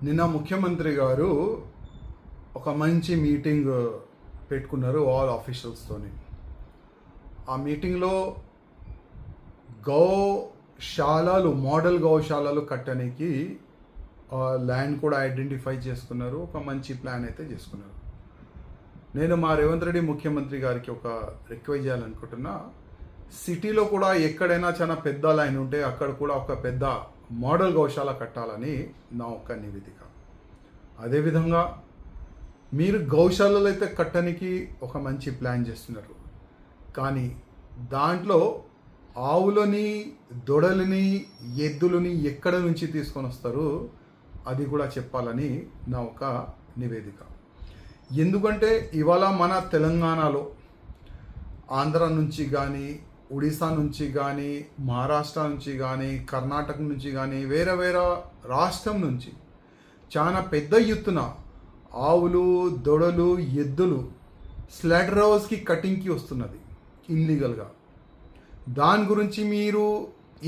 నిన్న ముఖ్యమంత్రి గారు ఒక మంచి మీటింగ్ పెట్టుకున్నారు ఆల్ ఆఫీషియల్స్తోని. ఆ మీటింగ్లో గౌశాలలు మోడల్ గౌశాలలు కట్టడానికి ల్యాండ్ కూడా ఐడెంటిఫై చేసుకున్నారు. ఒక మంచి ప్లాన్ అయితే చేసుకున్నారు. నేను మా రేవంత్ రెడ్డి ముఖ్యమంత్రి గారికి ఒక రిక్వెస్ట్ చేయాలనుకుంటున్నా. సిటీలో కూడా ఎక్కడైనా చాలా పెద్ద లైన్ ఉంటే అక్కడ కూడా ఒక పెద్ద మోడల్ గౌశాల కట్టాలని నా ఒక నివేదిక. అదేవిధంగా మీరు గౌశాలలు అయితే కట్టడానికి ఒక మంచి ప్లాన్ చేస్తున్నారు, కానీ దాంట్లో ఆవులని, దొడలని, ఎద్దులని ఎక్కడ నుంచి తీసుకొని వస్తారు అది కూడా చెప్పాలని నా ఒక నివేదిక. ఎందుకంటే ఇవాళ మన తెలంగాణలో ఆంధ్ర నుంచి కానీ, ఒడిశా నుంచి కానీ, మహారాష్ట్ర నుంచి కానీ, కర్ణాటక నుంచి కానీ, వేరే వేరే రాష్ట్రం నుంచి చాలా పెద్ద ఎత్తున ఆవులు, దొడలు, ఎద్దులు స్లాటర్ హౌస్కి కటింగ్కి వస్తున్నది ఇల్లీగల్గా. దాని గురించి మీరు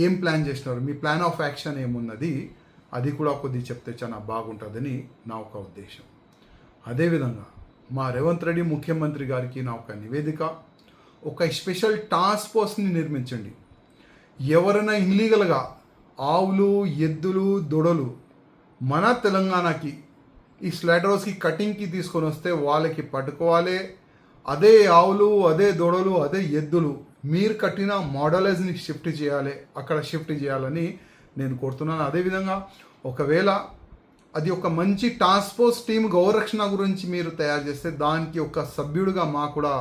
ఏం ప్లాన్ చేస్తున్నారు, మీ ప్లాన్ ఆఫ్ యాక్షన్ ఏమున్నది, అది కూడా కొద్దిగా చెప్తే చాలా బాగుంటుందని నా ఒక ఉద్దేశం. అదేవిధంగా మా రేవంత్ రెడ్డి ముఖ్యమంత్రి గారికి నా ఒక నివేదిక, ఒక స్పెషల్ టాస్క్ ఫోర్స్ని నిర్మించండి. ఎవరైనా ఇల్లీగల్గా ఆవులు, ఎద్దులు, దొడలు మన తెలంగాణకి ఈ స్లాటర్ హౌస్కి కటింగ్కి తీసుకొని వస్తే వాళ్ళకి పట్టుకోవాలి. అదే ఆవులు, అదే దొడలు, అదే ఎద్దులు మీరు కట్టిన మోడలైజ్ని షిఫ్ట్ చేయాలి, అక్కడ షిఫ్ట్ చేయాలని నేను కోరుతున్నాను. అదేవిధంగా ఒకవేళ అది ఒక మంచి టాస్క్ ఫోర్స్ టీమ్ గౌరక్షణ గురించి మీరు తయారు చేస్తే దానికి ఒక సభ్యుడిగా మా కూడా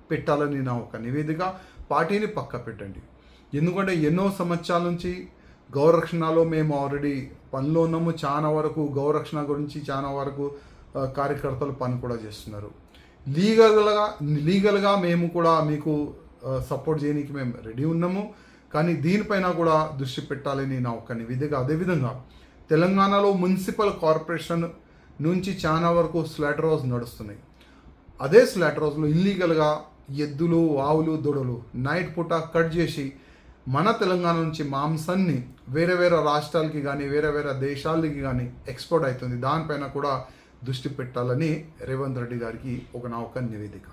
పెట్టాలని నా ఒక నివేదిక. పార్టీని పక్క పెట్టండి, ఎందుకంటే ఎన్నో సంవత్సరాల నుంచి గౌరక్షణలో మేము ఆల్రెడీ పనిలో ఉన్నాము. చాలా వరకు గౌరక్షణ గురించి చాలా వరకు కార్యకర్తలు పని కూడా చేస్తున్నారు. లీగల్గా మేము కూడా మీకు సపోర్ట్ చేయడానికి మేము రెడీ ఉన్నాము, కానీ దీనిపైన కూడా దృష్టి పెట్టాలని నా ఒక నివేదిక. అదేవిధంగా తెలంగాణలో మున్సిపల్ కార్పొరేషన్ నుంచి చాలా వరకు స్లాటర్ హౌస్ నడుస్తున్నాయి. అదే స్లాటర్ హౌస్లో ఇల్లీగల్గా ఎద్దులు, ఆవులు, దొడలు నైట్ పూట కట్ చేసి మన తెలంగాణ నుంచి మాంసాన్ని వేరే వేరే రాష్ట్రాలకి కానీ, వేరే వేరే దేశాలకి కానీ ఎక్స్పోర్ట్ అవుతుంది. దానిపైన కూడా దృష్టి పెట్టాలని రేవంత్ రెడ్డి గారికి నా ఒక నివేదిక.